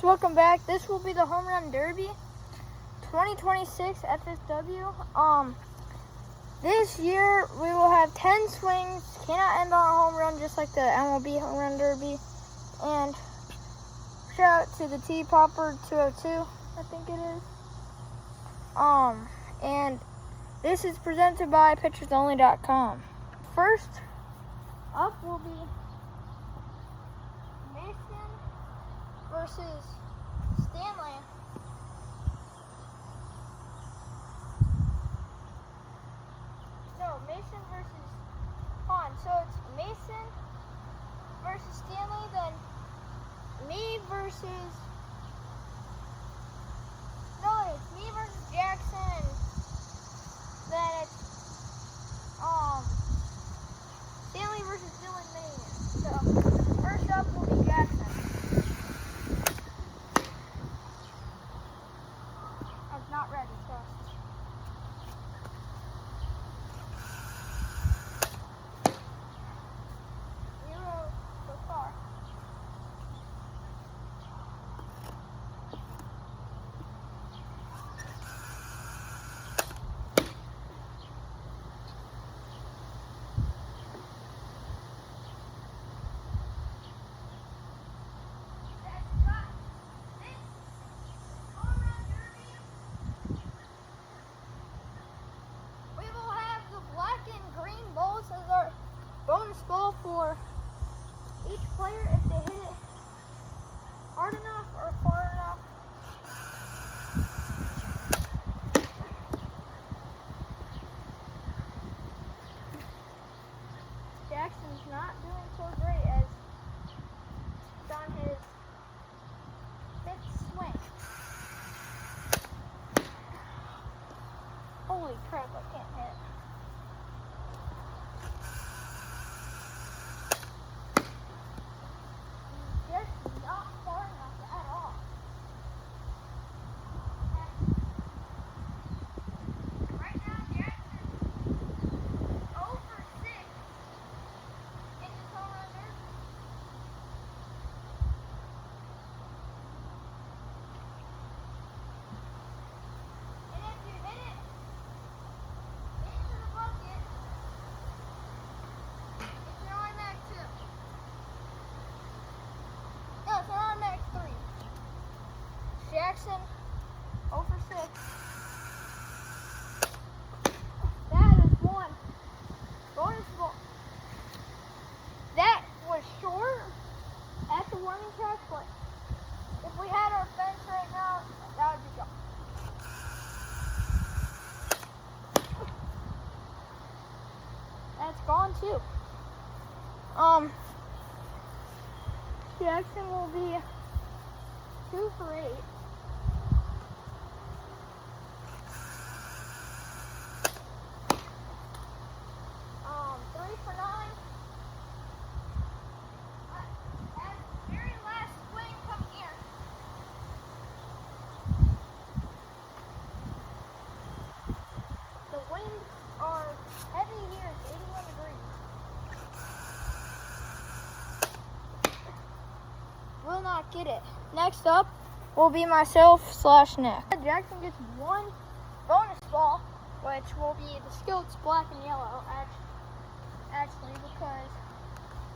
welcome back. This will be the Home Run Derby 2026 FSW. This year we will have 10 swings, cannot end on a home run just like the MLB Home Run Derby. And shout out to the T Popper 202, I think it is. And this is presented by pitchersonly.com. First up will be Mason versus Stanley. No, Mason versus Han. So it's Mason versus Stanley, then me versus... No, it's me versus Jackson. Then it's Stanley versus Dylan Mania. So first up will be Jackson. I'm not ready, so. Zero so far. Bonus ball for each player if they hit it hard enough or far enough. Jackson's not doing so great as he's on his 5th swing. Holy crap, I can't hit. Jackson, 0 for 6. That is one. Bonus ball. That was short at the warning track, but if we had our fence right now, that would be gone. That's gone too. Jackson will be 2 for 8. 3 for 9. And very last swing come here. The winds are heavy here. It's 81 degrees. Will not get it. Next up will be myself / Nick. Jackson gets one bonus ball, which will be the skills black and yellow. Actually, because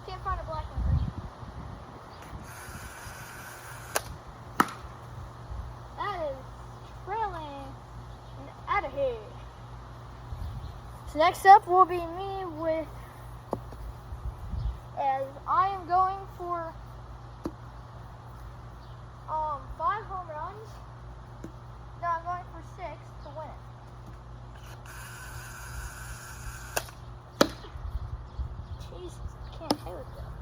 can't find a black and green. That is trailing and out of here. So next up will be me as I am going for 5 home runs. No, I'm going for 6 to win it. Jesus, I can't hit with that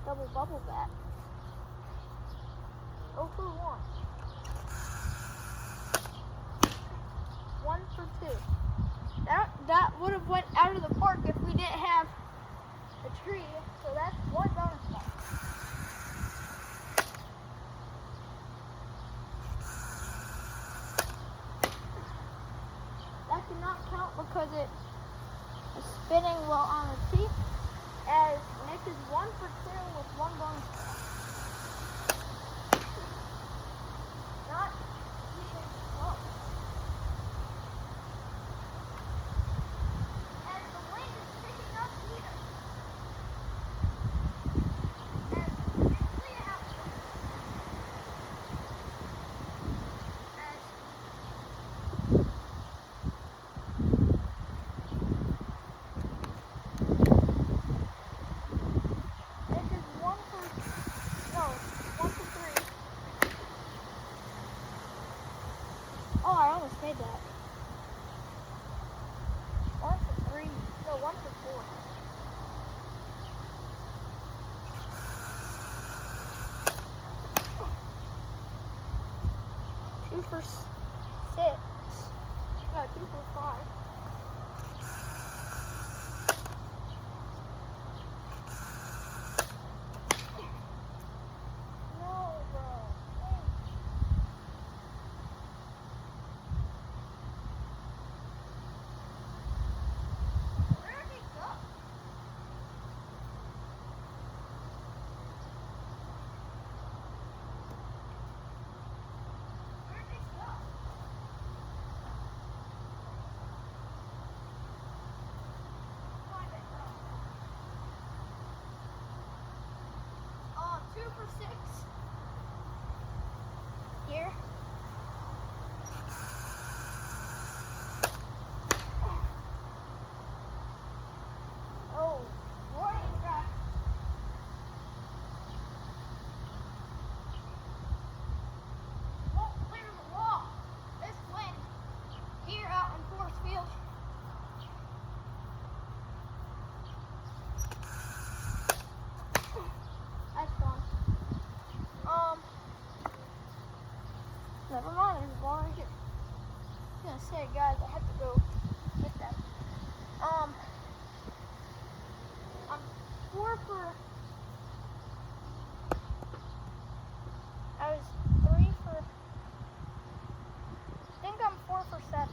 double bubble bat. 0 for 1. 1 for 2. That would have went out of the park if we didn't have a tree. So that's 1 bonus ball. That did not count because it was spinning well on the tee. As Nick is 1 for 2 with 1 bonus ball. Oh, I almost made that. 1 for 3. No, 1 for 4. 2 for 6. No, 2 for 5. No, bro. Where did it go? Where did it go? Find it, bro. 2 for 6. Here. Oh, warning track. Won't clear the wall. This wind here out in Forest Field. That's gone. Never mind, there's a ball right here. I was gonna say, guys, I have to go get that. I'm 4 for. I was 3 for. I think I'm 4 for 7.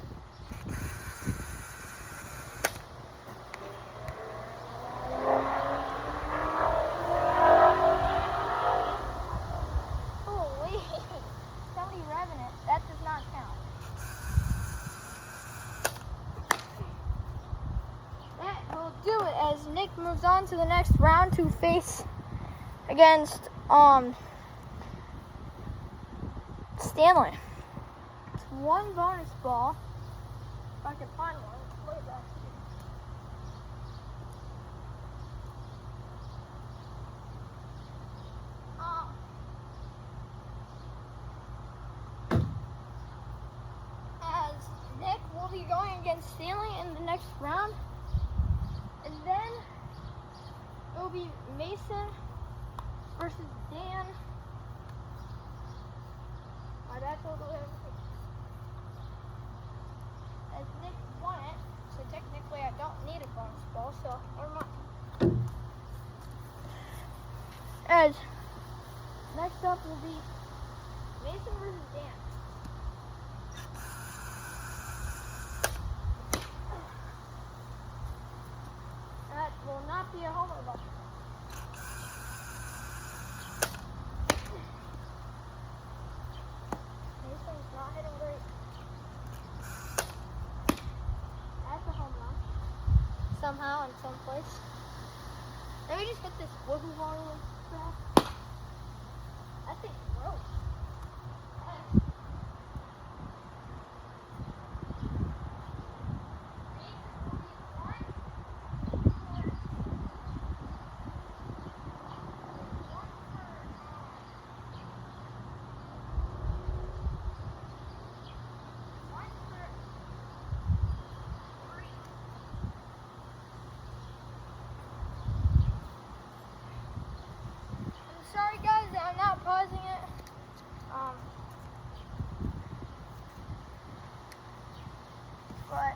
Holy, somebody revving it. That does not count. That will do it as Nick moves on to the next round to face against Stanley. It's 1 bonus ball. If I can find one, play back here. As Nick will be going against Stanley in the next round. And then it will be Mason versus Dan. My bad, totally. As Nick won it, so technically I don't need a bonus ball, so never mind. As next up will be Mason versus Dan. That will not be a homer ball. Mason's not hitting great. That's a home run. Somehow, in some place. Let me just hit this wiggle ball really fast. That thing's gross. Sorry guys that I'm not pausing it. But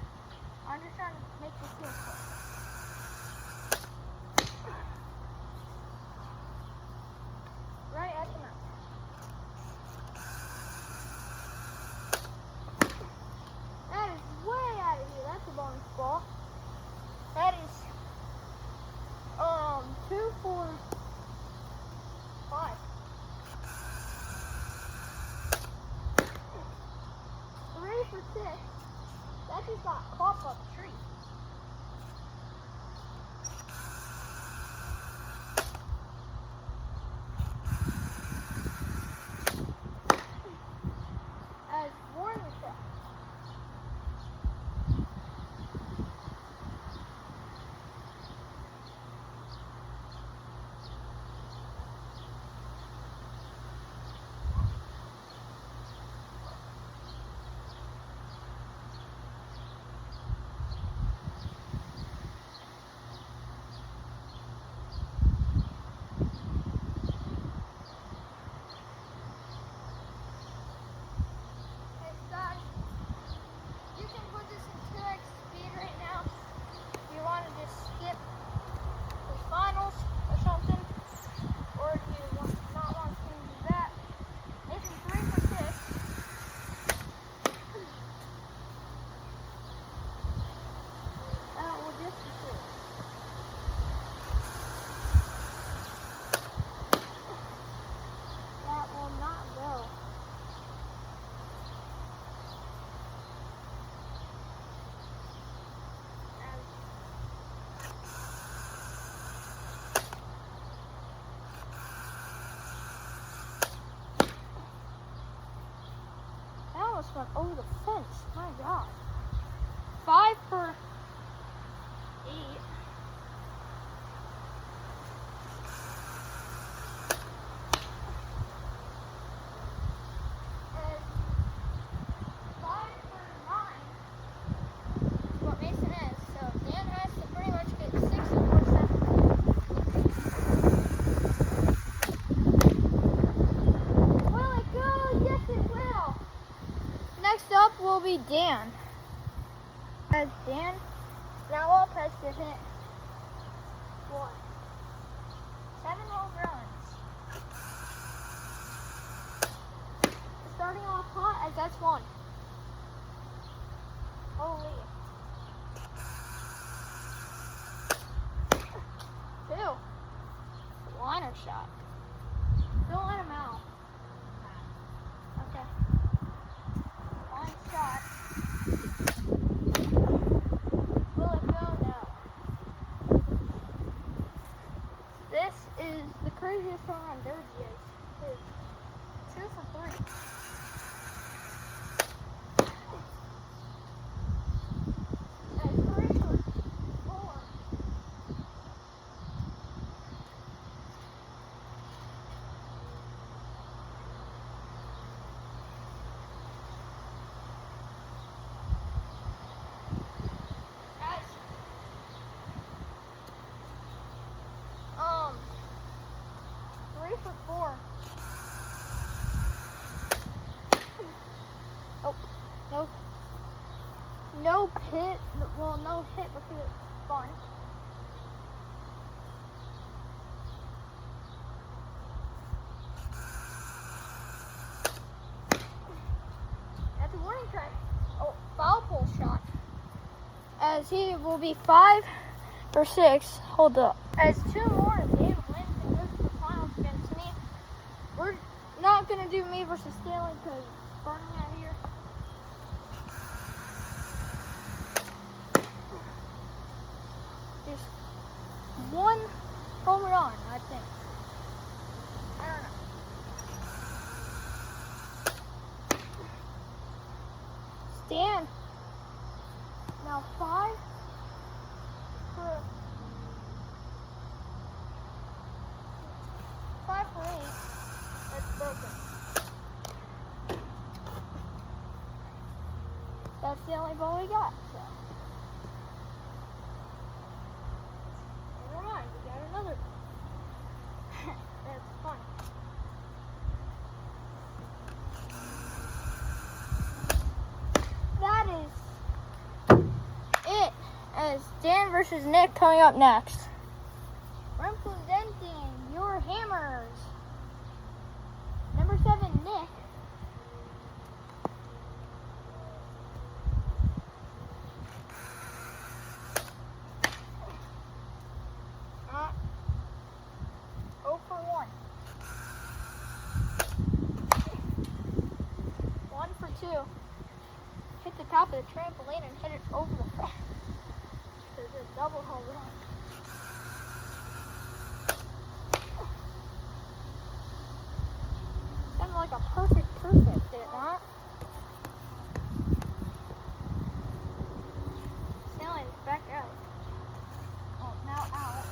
I'm just trying to make this feel cool. Right at the mouth. That is way out of here. That's a bonus ball. That is 2 for 5. 3 for 6. That just got caught up a tree. As warning shot. almost went over the fence. My God. 5 for 8. And 5 for 9 is what Mason is. So Dan has to pretty much get 6 or 7. Will it go? Yes, it will. Next up will be Dan. As Dan now up has to hit 1. 7 home runs. Starting off hot as that's 1. Holy. 2. Liner shot. Don't let him out. Okay. Line shot. Will it go? No. This is the craziest home run derby is. 2 for 3. And 3 for 4. Guys, 3 for 4. Oh, no hit. Well, no hit because it's fun. That's a warning track. Oh, foul pole shot. As he will be 5 for 6. Hold up. As 2 more, Dave wins and goes to the finals against me. We're not going to do me versus Stanley because it's burning out here. Just 1 home run, I think. I don't know. Stan. Now 5 for 8. That's broken. That's the only ball we got. So. Never mind, we got another ball. That's fun. That is it. As Dan versus Nick coming up next. We're presenting your hammers. Number 7, Nick. Uh, 0 for 1. 1 for 2. Hit the top of the trampoline and hit it over the fence. There's a double home run. Sounded like a perfect, did it not? Stanley's back out. Oh, now out.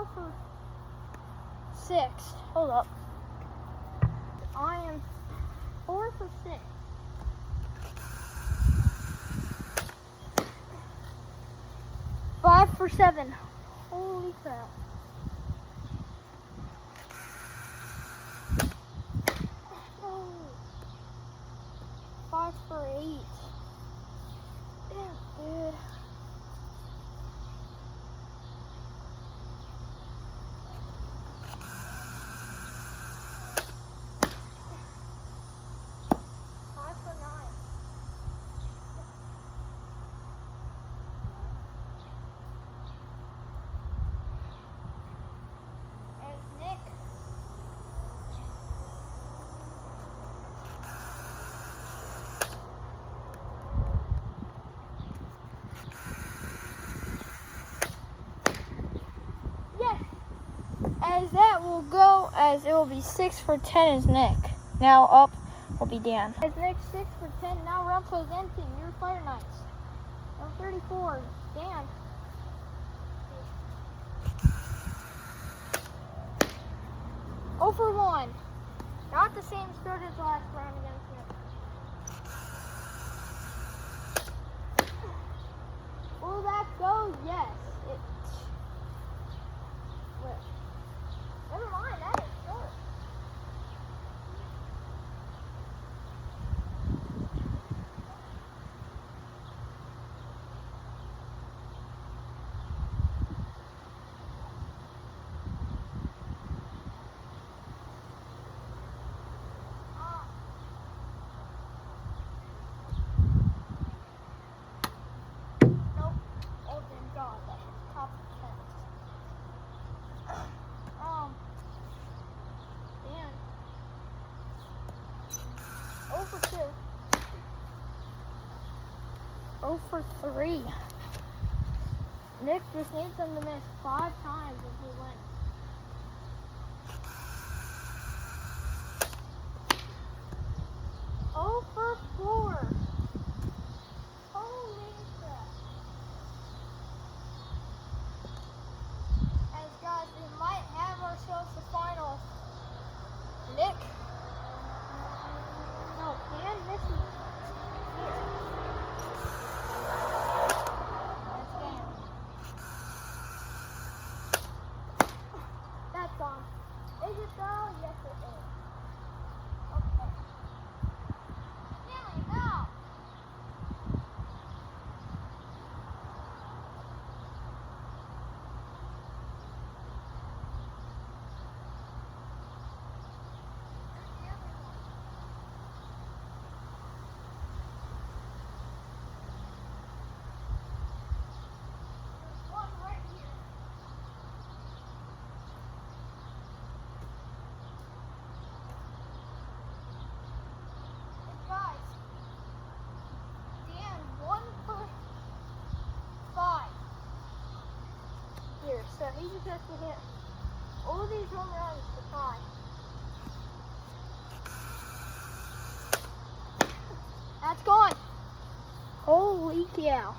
4 for 6. Hold up. I am 4 for 6. Five for 7. Holy crap. Oh. 5 for 8. Damn, dude. As that will go, as it will be 6 for 10 is Nick. Now up will be Dan. As Nick 6 for 10, now round goes empty. Your Fire Knights. Number 34, Dan. Oh for 1. Not the same start as last round against Nick. Will that go? Yes. Never mind, that is short. Nope. Oh, thank God. That's top of the 10. Dan. 0 for 2. 0 for 3. Nick just needs them to miss 5 times if he wins. Oh for 4. Holy crap. As guys, we might have ourselves the final. Nick. No, Dan misses. That's Dan. That's on. Is it though? Yes, it is. Okay. Stanley, now. So he just has to hit all these home runs to tie. That's gone. Holy cow.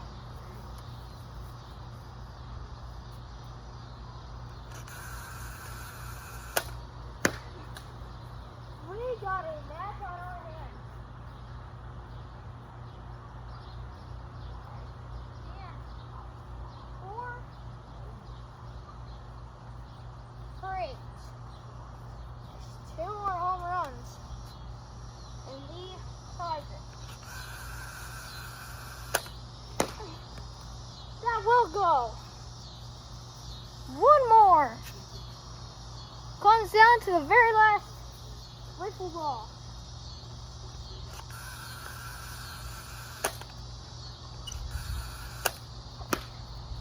We got a match on our hands. Great. 2 more home runs. And he ties it. That will go. 1 more. Comes down to the very last wiffle ball.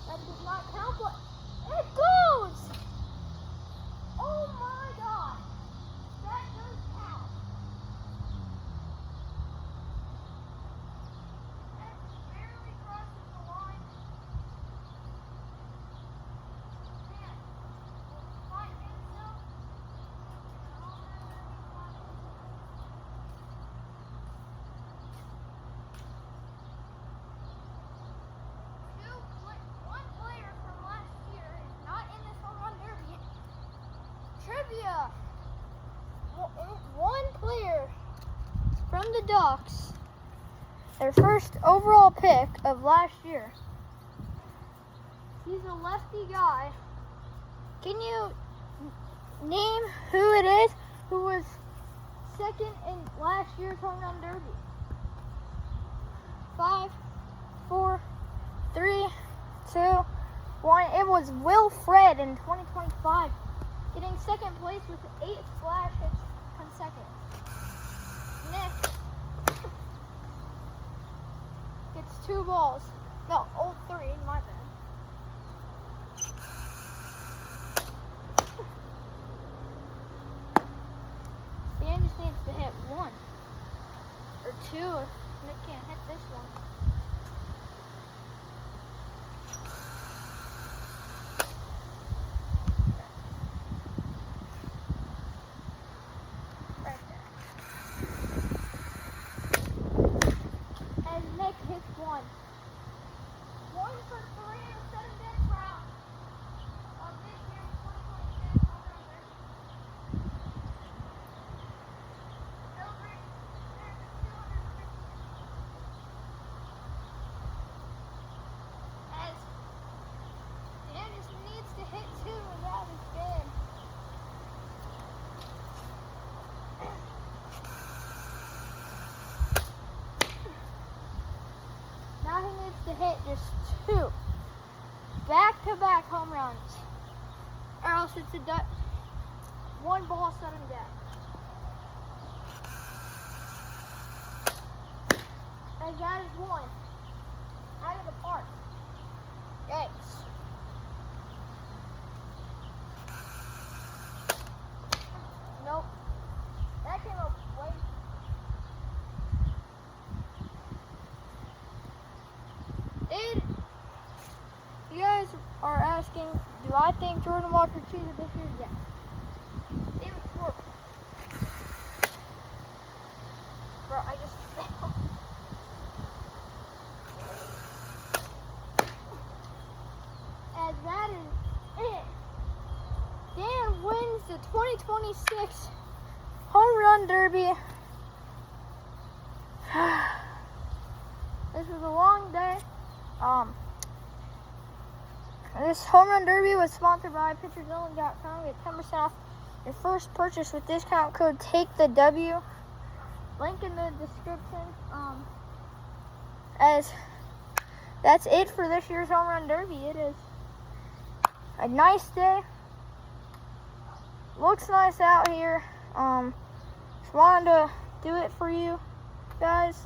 That does not count, but it goes! Oh my God! That does count. That barely crosses the line. Man, fight himself. One player from last Sox their first overall pick of last year. He's a lefty guy. Can you name who it is who was second in last year's home run derby? 5, 4, 3, 2, 1. It was Will Fred in 2025, getting second place with 8 splash hits consecutive. Next, gets 2 balls. No, 3, my bad. Dan just needs to hit 1 or 2 if Nick can't hit this one. Right there. And Nick hits 1. 1 for 3 in the 7th round of this year's 2026 home run derby. As Dan just needs to hit 2 and that is good. Now he needs to hit just 2 back-to-back home runs, or else it's a 1 ball sudden death. And that is 1 out of the park. Yikes. Nope. That came up way. You guys are asking, do I think Jordan Walker cheated this year? Yes. David Schwartz. Bro, I just failed. As that is it. Dan wins the 2026 home run derby. This was a long day. This home run derby was sponsored by pitcherzone.com. Get 10% off your first purchase with discount code taketheW. Link in the description. As that's it for this year's home run derby. It is a nice day. Looks nice out here. Just wanted to do it for you guys.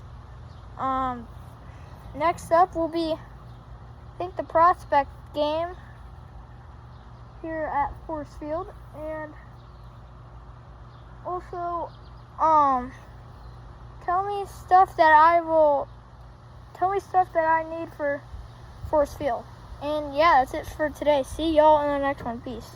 Next up will be, I think, the prospect game here at Force Field, and also tell me stuff that I need for Force Field. And yeah, that's it for today. See y'all in the next one. Peace.